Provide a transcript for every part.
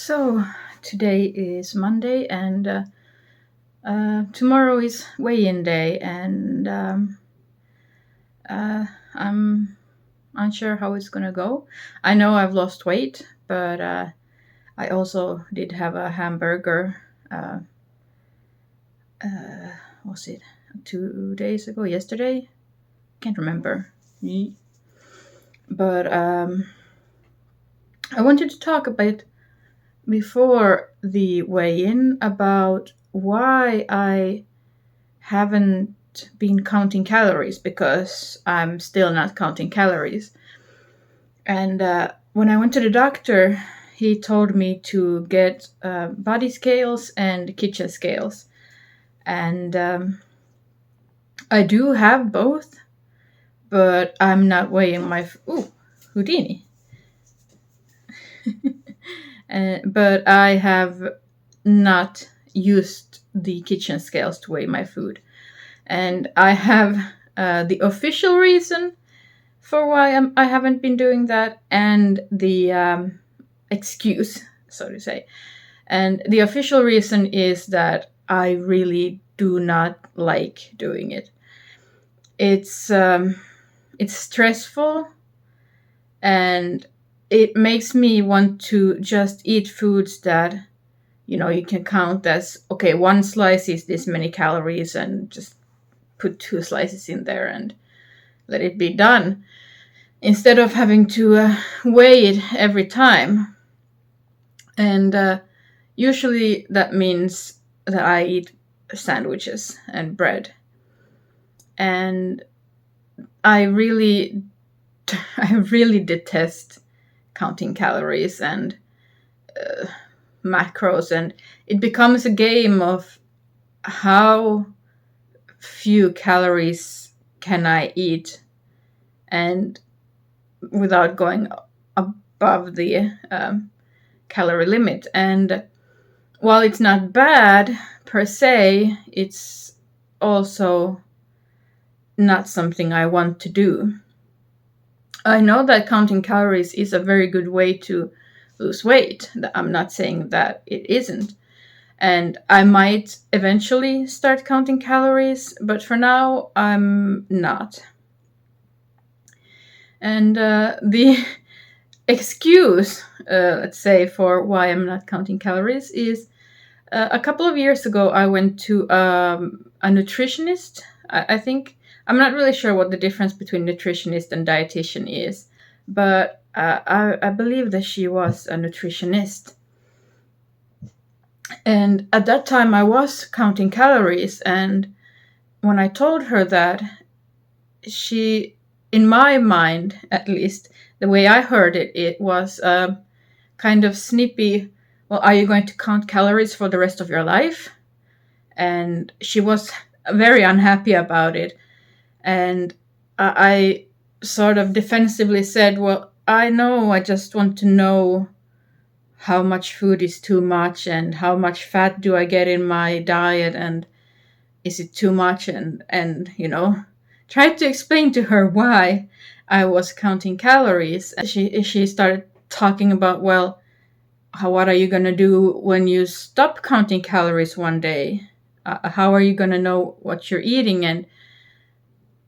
So today is Monday, and tomorrow is weigh-in day, and I'm unsure how it's gonna go. I know I've lost weight, but I also did have a hamburger. Was it 2 days ago? Yesterday? Can't remember. But I wanted to talk a bit before the weigh-in about why I haven't been counting calories, because I'm still not counting calories. And when I went to the doctor, he told me to get body scales and kitchen scales. And I do have both, but I'm not weighing my... Ooh, Houdini. But I have not used the kitchen scales to weigh my food. And I have the official reason for why I haven't been doing that, and the excuse, so to say. And the official reason is that I really do not like doing it. It's stressful, and it makes me want to just eat foods that, you can count as, okay, one slice is this many calories, and just put 2 slices in there and let it be done, instead of having to weigh it every time. And usually that means that I eat sandwiches and bread. And I really detest counting calories and macros, and it becomes a game of how few calories can I eat and without going above the calorie limit. And while it's not bad per se, it's also not something I want to do. I know that counting calories is a very good way to lose weight. I'm not saying that it isn't. And I might eventually start counting calories, but for now, I'm not. And the excuse, let's say, for why I'm not counting calories is a couple of years ago, I went to a nutritionist. I think, I'm not really sure what the difference between nutritionist and dietitian is, but I believe that she was a nutritionist. And at that time, I was counting calories. And when I told her that, she, in my mind at least, the way I heard it, it was kind of snippy. Well, are you going to count calories for the rest of your life? And she was very unhappy about it. And I sort of defensively said, well, I know, I just want to know how much food is too much, and how much fat do I get in my diet, and is it too much? And tried to explain to her why I was counting calories. She started talking about, well, what are you going to do when you stop counting calories one day? How are you going to know what you're eating? And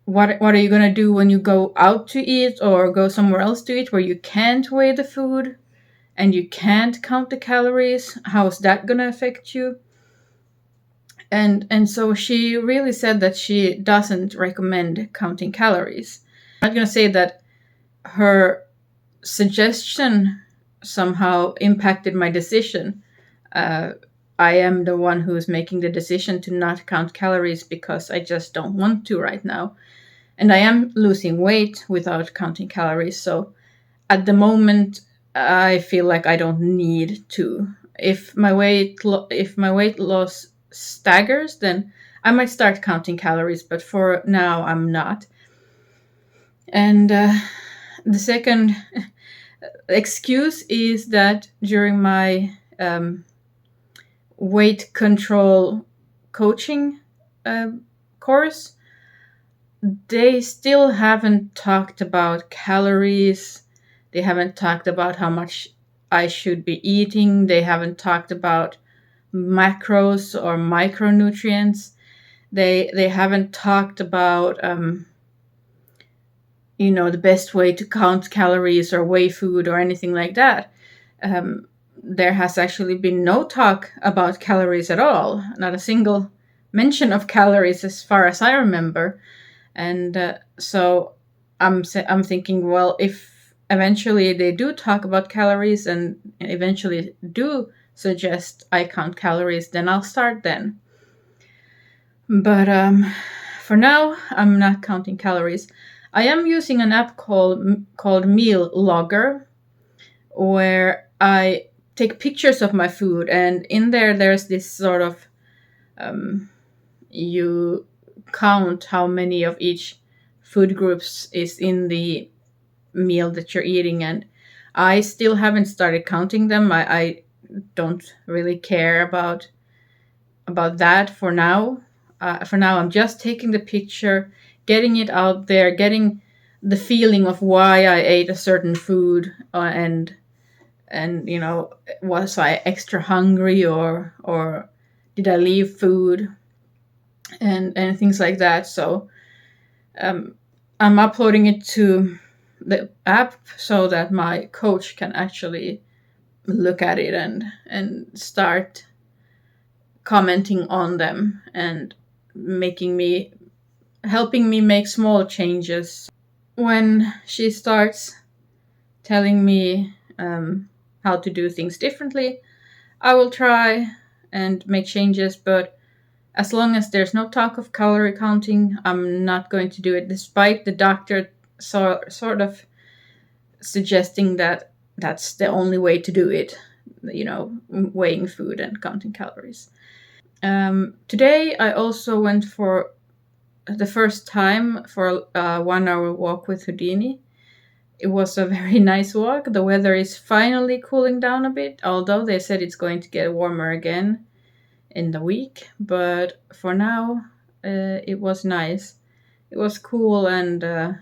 what are you going to do when you go out to eat or go somewhere else to eat where you can't weigh the food and you can't count the calories? How is that going to affect you? And so she really said that she doesn't recommend counting calories. I'm not going to say that her suggestion somehow impacted my decision. I am the one who's making the decision to not count calories because I just don't want to right now. And I am losing weight without counting calories. So at the moment, I feel like I don't need to. If my weight loss staggers, then I might start counting calories. But for now, I'm not. And the second excuse is that during my weight control coaching course, they still haven't talked about calories. They haven't talked about how much I should be eating. They haven't talked about macros or micronutrients. They haven't talked about the best way to count calories or weigh food or anything like that. There has actually been no talk about calories at all, not a single mention of calories as far as I remember. And so I'm thinking, well, if eventually they do talk about calories and eventually do suggest I count calories, then I'll start then. But for now, I'm not counting calories. I am using an app called Meal Logger, where I take pictures of my food, and in there's this sort of you count how many of each food groups is in the meal that you're eating, and I still haven't started counting them. I don't really care about that for now. For now, I'm just taking the picture, getting it out there, getting the feeling of why I ate a certain food, and was I extra hungry or did I leave food, and things like that. So I'm uploading it to the app so that my coach can actually look at it and start commenting on them and helping me make small changes. When she starts telling me how to do things differently, I will try and make changes, but as long as there's no talk of calorie counting, I'm not going to do it, despite the doctor sort of suggesting that that's the only way to do it, weighing food and counting calories. Today, I also went for the first time for a 1 hour walk with Houdini. It was a very nice walk. The weather is finally cooling down a bit, although they said it's going to get warmer again in the week. But for now, it was nice. It was cool and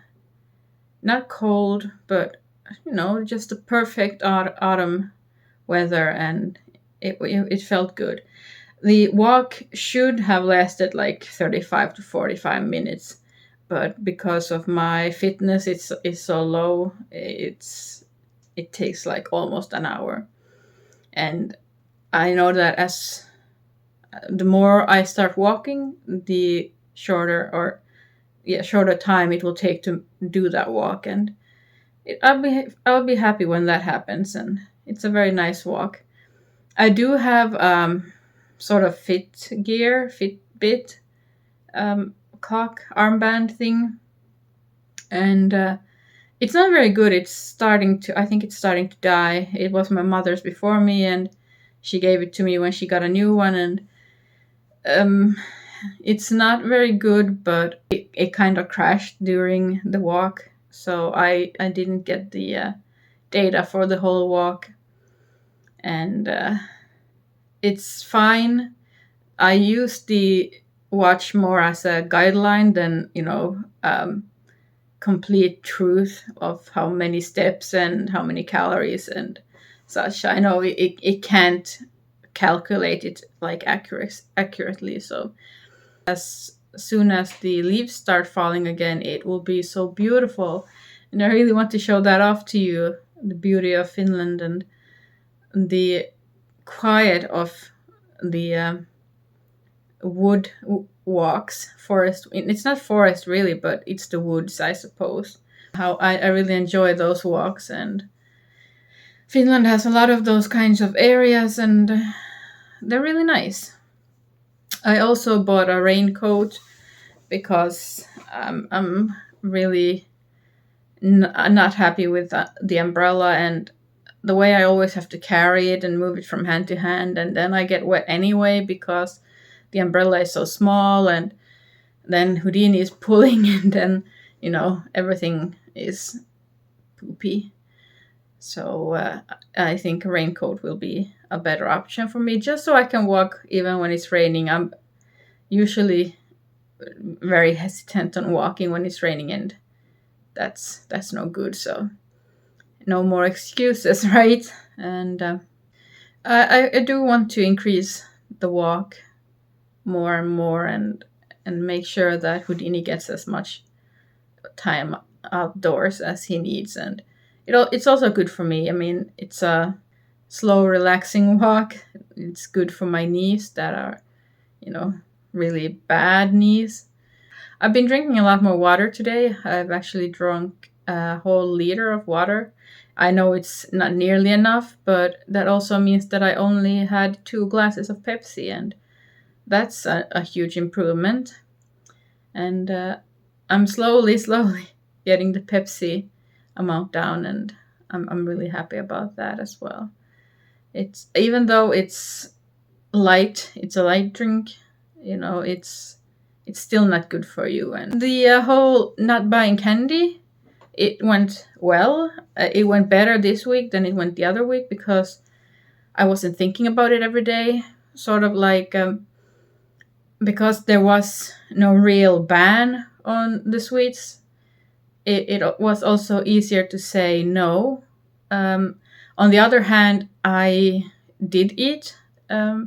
not cold, but just the perfect autumn weather, and it felt good. The walk should have lasted like 35 to 45 minutes, but because of my fitness is so low, it takes like almost an hour. And I know that as the more I start walking, the shorter time it will take to do that walk, and I'll be happy when that happens. And it's a very nice walk. I do have sort of Fitbit clock armband thing, and it's not very good. I think it's starting to die. It was my mother's before me, and she gave it to me when she got a new one, and it's not very good, but it kind of crashed during the walk, so I didn't get the data for the whole walk, and it's fine. I use the watch more as a guideline than complete truth of how many steps and how many calories and such. I know it can't calculate it like accurately, so as soon as the leaves start falling again, it will be so beautiful, and I really want to show that off to you, the beauty of Finland and the quiet of the wood walks, forest. It's not forest really, but it's the woods, I suppose. How I really enjoy those walks, and Finland has a lot of those kinds of areas, and they're really nice. I also bought a raincoat because I'm really not happy with the umbrella and the way I always have to carry it and move it from hand to hand, and then I get wet anyway because the umbrella is so small, and then Houdini is pulling, and then everything is poopy. So I think a raincoat will be a better option for me, just so I can walk even when it's raining. I'm usually very hesitant on walking when it's raining, and that's no good. So no more excuses, right? And I do want to increase the walk more and more, and make sure that Houdini gets as much time outdoors as he needs. And it's also good for me. I mean, it's a slow, relaxing walk. It's good for my knees that are, really bad knees. I've been drinking a lot more water today. I've actually drunk a whole liter of water. I know it's not nearly enough, but that also means that I only had 2 glasses of Pepsi, and that's a huge improvement. And I'm slowly getting the Pepsi amount down, and I'm really happy about that as well. It's, even though it's light, it's a light drink, it's still not good for you. And the whole not buying candy, it went well. It went better this week than it went the other week because I wasn't thinking about it every day. Sort of like because there was no real ban on the sweets, it was also easier to say no. On the other hand, I did eat a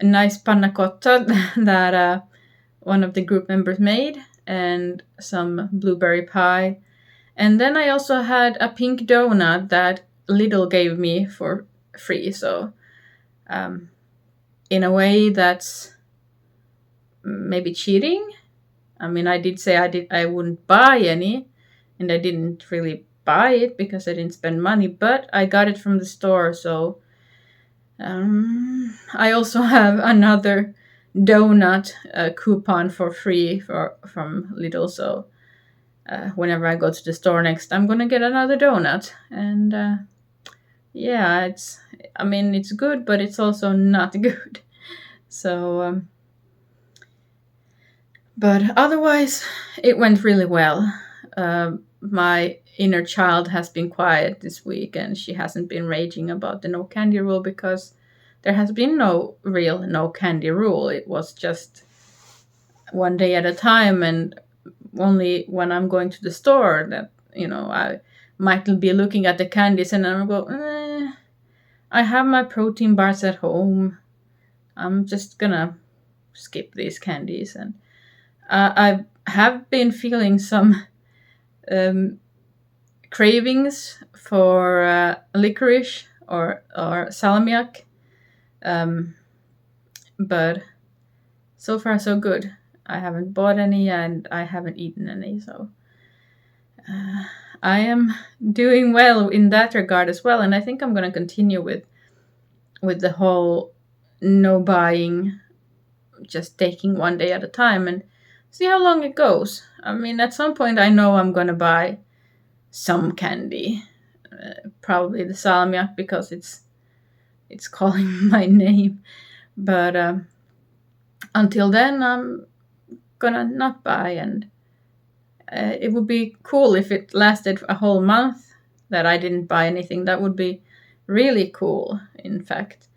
nice panna cotta that one of the group members made, and some blueberry pie. And then I also had a pink donut that Lidl gave me for free. So in a way, that's maybe cheating. I mean, I did say I wouldn't buy any, and I didn't really buy it because I didn't spend money, but I got it from the store. So I also have another donut coupon for free from Lidl. So whenever I go to the store next, I'm gonna get another donut. And yeah, it's good, but it's also not good. So but otherwise, it went really well. My inner child has been quiet this week, and she hasn't been raging about the no candy rule because there has been no real no candy rule. It was just one day at a time, and only when I'm going to the store that, I might be looking at the candies and I'm go, I have my protein bars at home. I'm just gonna skip these candies. And I have been feeling some cravings for licorice or salmiak, but so far so good. I haven't bought any and I haven't eaten any, so I am doing well in that regard as well. And I think I'm going to continue with the whole no buying, just taking one day at a time and see how long it goes. I mean, at some point I know I'm going to buy some candy, probably the salmiak because it's calling my name. But until then, I'm gonna not buy, and it would be cool if it lasted a whole month that I didn't buy anything. That would be really cool. In fact,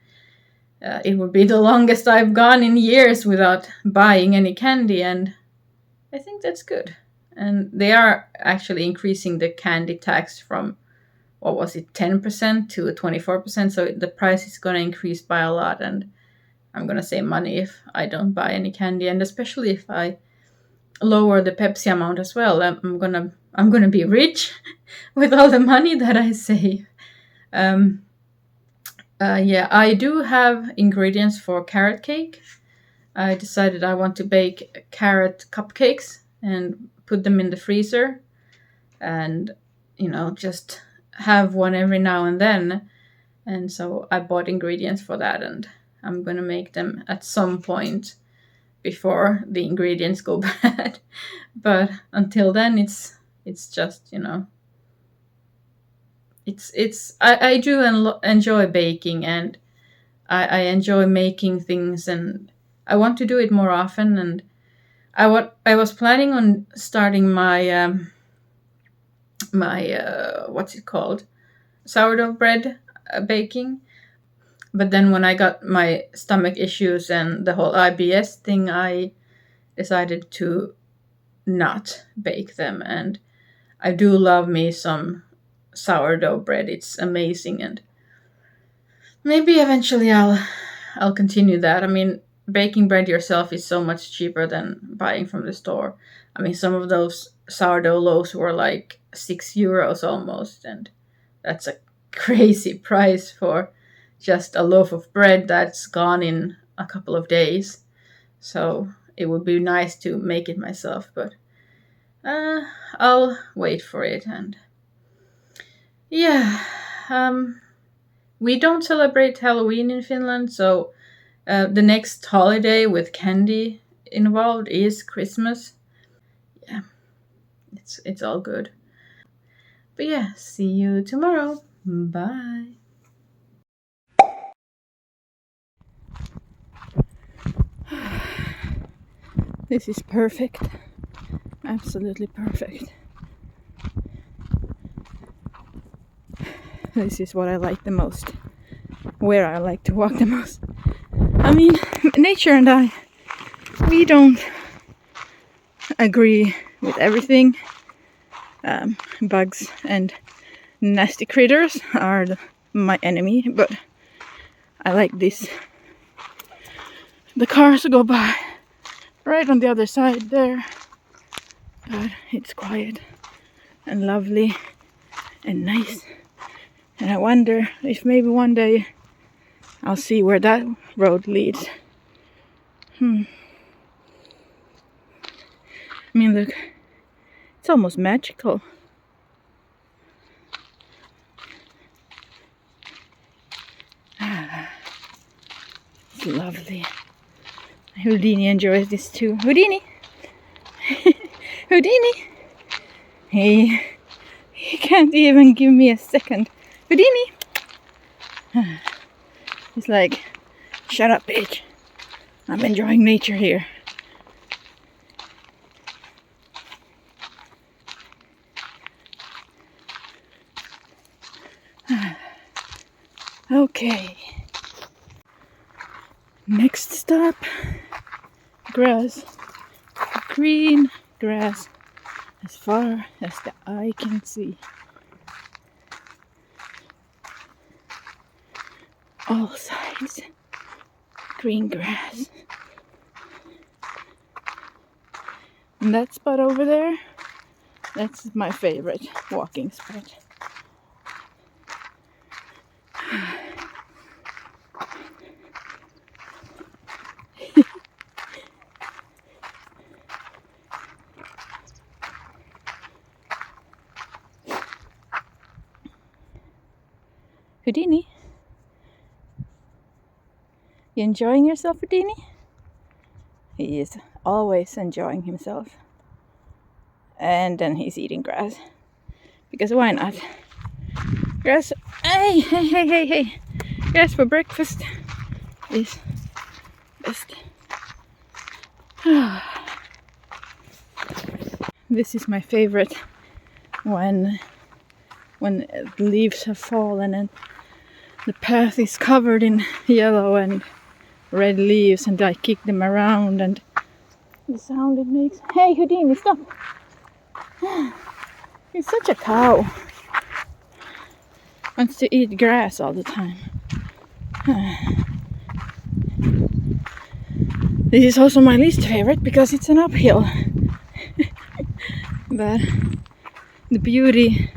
it would be the longest I've gone in years without buying any candy, and I think that's good. And they are actually increasing the candy tax from, what was it, 10% to 24%. So the price is going to increase by a lot, and I'm going to save money if I don't buy any candy. And especially if I lower the Pepsi amount as well, I'm gonna be rich with all the money that I save. Yeah, I do have ingredients for carrot cake. I decided I want to bake carrot cupcakes and put them in the freezer, and just have one every now and then. And so I bought ingredients for that, and I'm gonna make them at some point before the ingredients go bad. But until then, it's just, I do enjoy baking, and I enjoy making things, and I want to do it more often. And I was planning on starting my what's it called, sourdough bread baking. But then when I got my stomach issues and the whole IBS thing, I decided to not bake them. And I do love me some sourdough bread. It's amazing, and maybe eventually I'll continue that. I mean, baking bread yourself is so much cheaper than buying from the store. I mean, some of those sourdough loaves were like €6 almost, and that's a crazy price for just a loaf of bread that's gone in a couple of days. So it would be nice to make it myself, but I'll wait for it. And yeah, we don't celebrate Halloween in Finland, so the next holiday with candy involved is Christmas. Yeah, it's all good. But yeah, see you tomorrow. Bye. This is perfect. Absolutely perfect. This is what I like the most. Where I like to walk the most. I mean, nature and I, we don't agree with everything. Bugs and nasty critters are my enemy, but I like this. The cars go by right on the other side there, but it's quiet and lovely and nice. And I wonder if maybe one day I'll see where that road leads. I mean, look, it's almost magical. It's lovely. Houdini enjoys this too. Houdini! Houdini! He can't even give me a second. Houdini! He's like, shut up, bitch. I'm enjoying nature here. Okay. Next stop, grass. Green grass as far as the eye can see. All sides, green grass. And that spot over there, that's my favorite walking spot. Houdini? You enjoying yourself, Houdini? He is always enjoying himself. And then he's eating grass. Because why not? Grass. Hey. Grass for breakfast is best. This is my favorite when the leaves have fallen and the path is covered in yellow and red leaves, and I kick them around, and the sound it makes. Hey, Houdini, stop! He's such a cow. Wants to eat grass all the time. This is also my least favorite because it's an uphill. But the beauty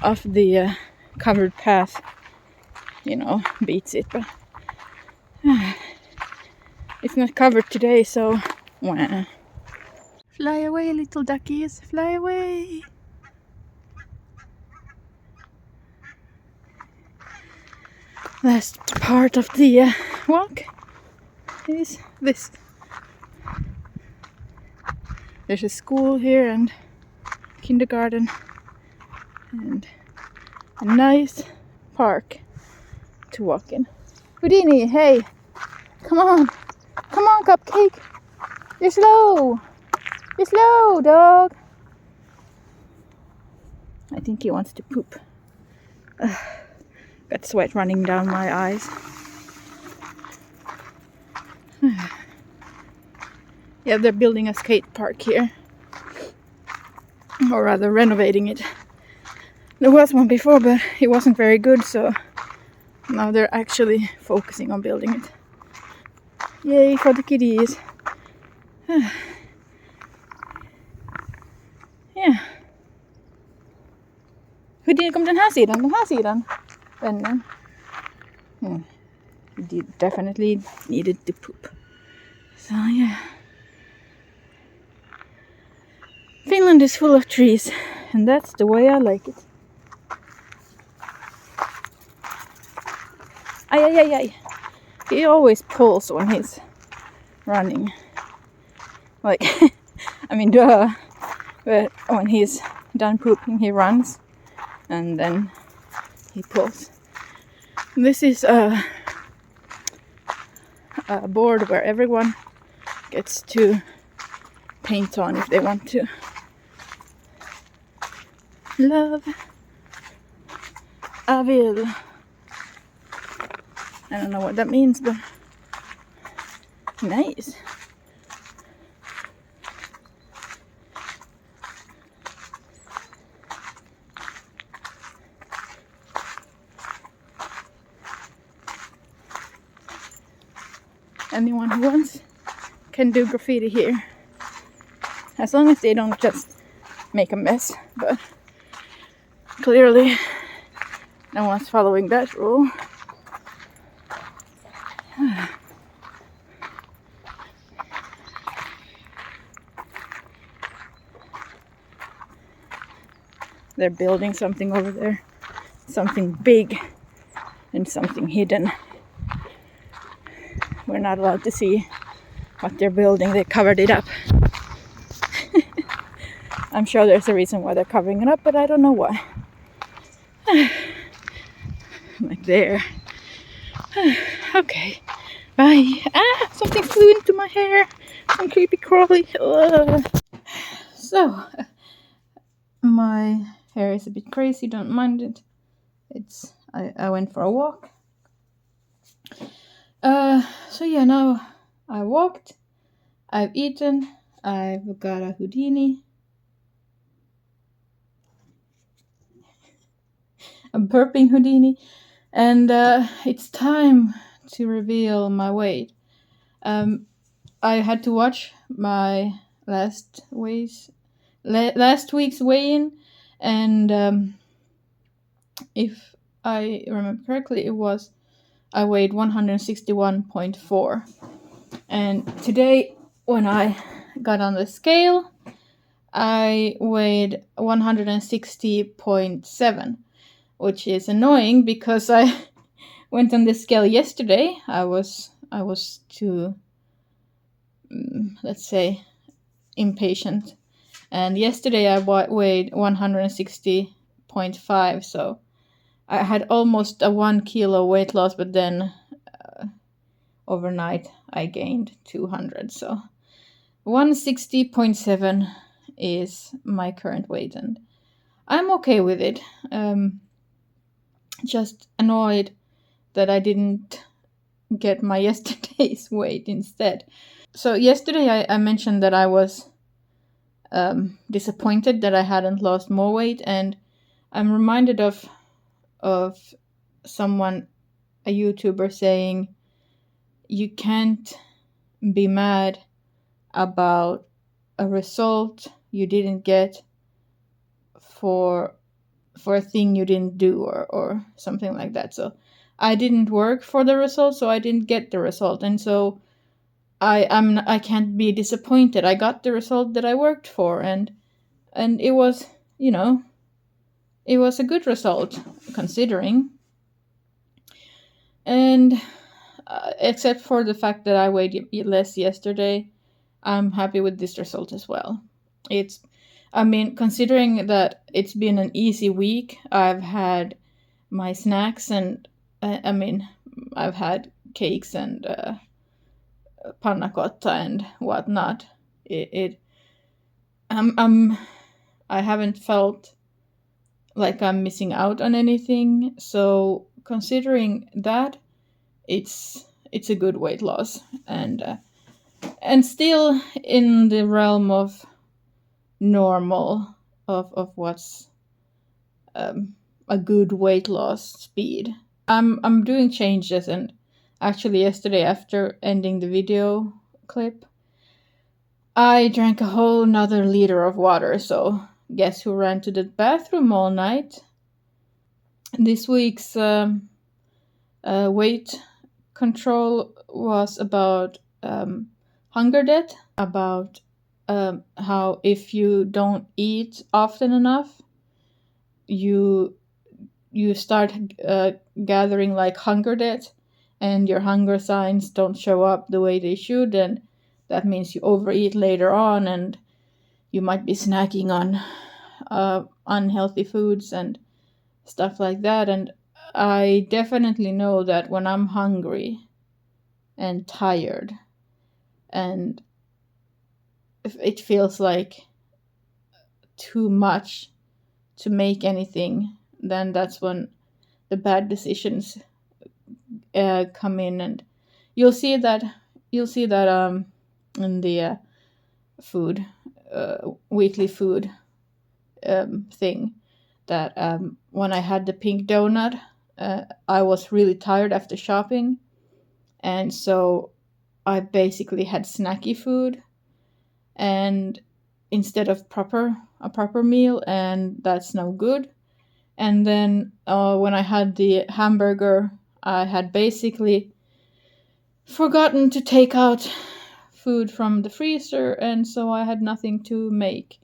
of the covered path, beats it. But it's not covered today, so fly away, little duckies, fly away. Last part of the walk is this. There's a school here and kindergarten and a nice park to walk in. Houdini, hey, come on, Cupcake. You're slow, dog. I think he wants to poop. Got sweat running down my eyes. Yeah, they're building a skate park here. Or rather renovating it. There was one before, but it wasn't very good, so now they're actually focusing on building it. Yay for the kitties. Yeah. Hur kom den här sidan? Den här sidan? Vännen. He definitely needed to poop. So yeah. Finland is full of trees, and that's the way I like it. Ay. He always pulls when he's running. Like, I mean, duh. But when he's done pooping, he runs, and then he pulls. This is a board where everyone gets to paint on if they want to. Love, I will. I don't know what that means, but nice. Anyone who wants can do graffiti here, as long as they don't just make a mess. But clearly no one's following that rule. They're building something over there, something big and something hidden. We're not allowed to see what they're building. They covered it up. I'm sure there's a reason why they're covering it up, but I don't know why. Like there. Okay, bye. Something flew into my hair. Some creepy crawly. So, my hair is a bit crazy, don't mind it. I went for a walk. So yeah, now I walked, I've eaten, I've got a Houdini, a burping Houdini, and it's time to reveal my weight. I had to watch my last week's weigh-in, and if I remember correctly, I weighed 161.4, and today when I got on the scale, I weighed 160.7, which is annoying because I went on the scale yesterday. I was too, let's say, impatient, and yesterday I weighed 160.5, so I had almost a 1 kilo weight loss, but then overnight I gained 200. So 160.7 is my current weight, and I'm okay with it. Just annoyed that I didn't get my yesterday's weight instead. So yesterday I mentioned that I was disappointed that I hadn't lost more weight, and I'm reminded of someone, a YouTuber, saying you can't be mad about a result you didn't get for a thing you didn't do, or something like that. So I didn't work for the result, so I didn't get the result, and so I can't be disappointed. I got the result that I worked for, and it was, it was a good result considering. And except for the fact that I weighed less yesterday, I'm happy with this result as well. Considering that it's been an easy week, I've had my snacks, and I've had cakes and panna cotta and whatnot. I haven't felt like I'm missing out on anything. So considering that, it's a good weight loss, and still in the realm of normal, of what's a good weight loss speed. I'm doing changes, and actually yesterday after ending the video clip, I drank a whole nother liter of water, so guess who ran to the bathroom all night? This week's weight control was about hunger debt, about how if you don't eat often enough, you start gathering like hunger debt, and your hunger signs don't show up the way they should, and that means you overeat later on, and you might be snacking on unhealthy foods and stuff like that. And I definitely know that when I'm hungry and tired and if it feels like too much to make anything, then that's when the bad decisions come in. And you'll see that in the food weekly food thing, that when I had the pink donut, I was really tired after shopping, and so I basically had snacky food and instead of a proper meal, and that's no good. And then when I had the hamburger, I had basically forgotten to take out food from the freezer, and so I had nothing to make.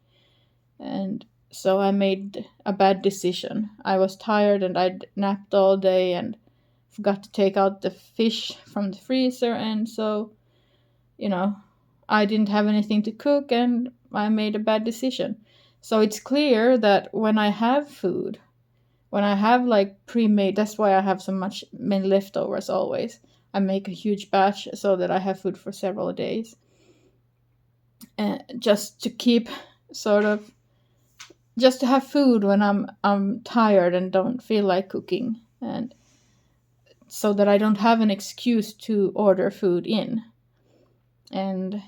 And so I made a bad decision. I was tired and I'd napped all day and forgot to take out the fish from the freezer, and so, I didn't have anything to cook and I made a bad decision. So it's clear that when I have food, when I have like pre-made, that's why I have so many leftovers always. I make a huge batch so that I have food for several days. Just to keep just to have food when I'm tired and don't feel like cooking, and so that I don't have an excuse to order food in. And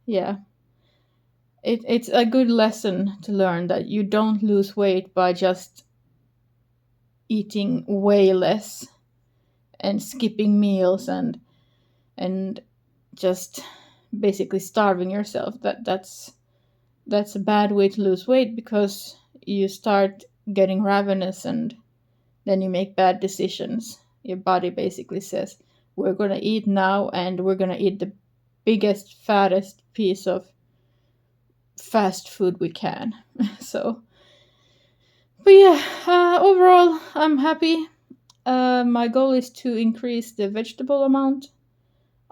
yeah, it's a good lesson to learn that you don't lose weight by just eating way less and skipping meals and just basically starving yourself. That's a bad way to lose weight, because you start getting ravenous and then you make bad decisions. Your body basically says, we're going to eat now, and we're going to eat the biggest, fattest piece of fast food we can. So, but yeah, overall, I'm happy. My goal is to increase the vegetable amount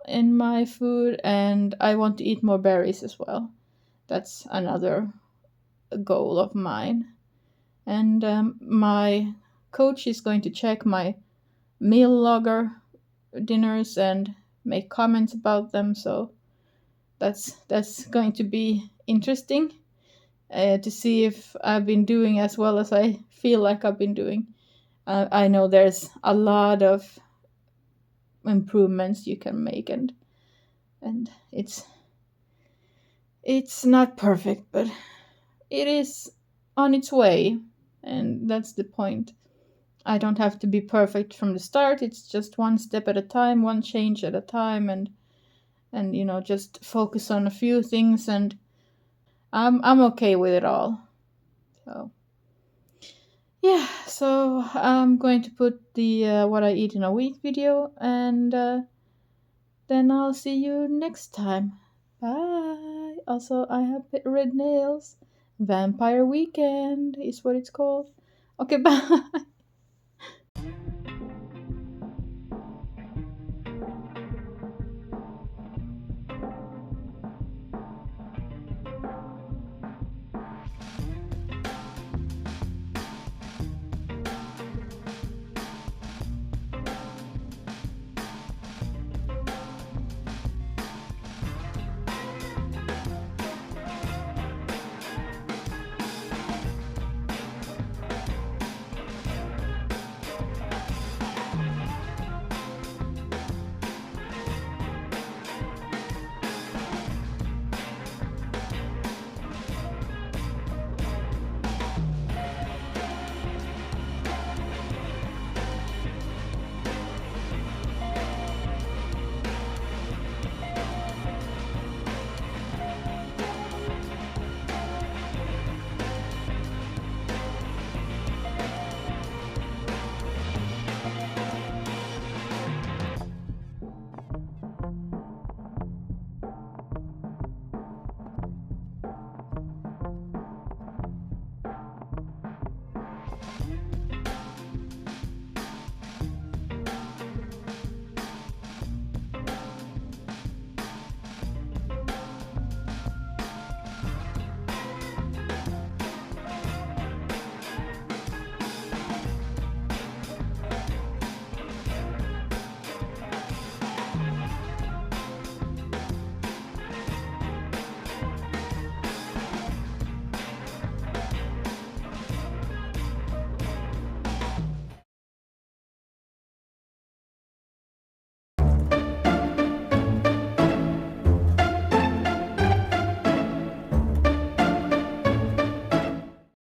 in my food, and I want to eat more berries as well. That's another goal of mine. And my coach is going to check my meal logger dinners and make comments about them, so that's going to be interesting to see if I've been doing as well as I feel like I've been doing. I know there's a lot of improvements you can make, and it's not perfect, but it is on its way, and that's the point. I don't have to be perfect from the start. It's just one step at a time, one change at a time, and just focus on a few things, and I'm okay with it all. So yeah, so I'm going to put the what I eat in a week video, and then I'll see you next time. Bye. Also, I have red nails. Vampire Weekend is what it's called. Okay, bye.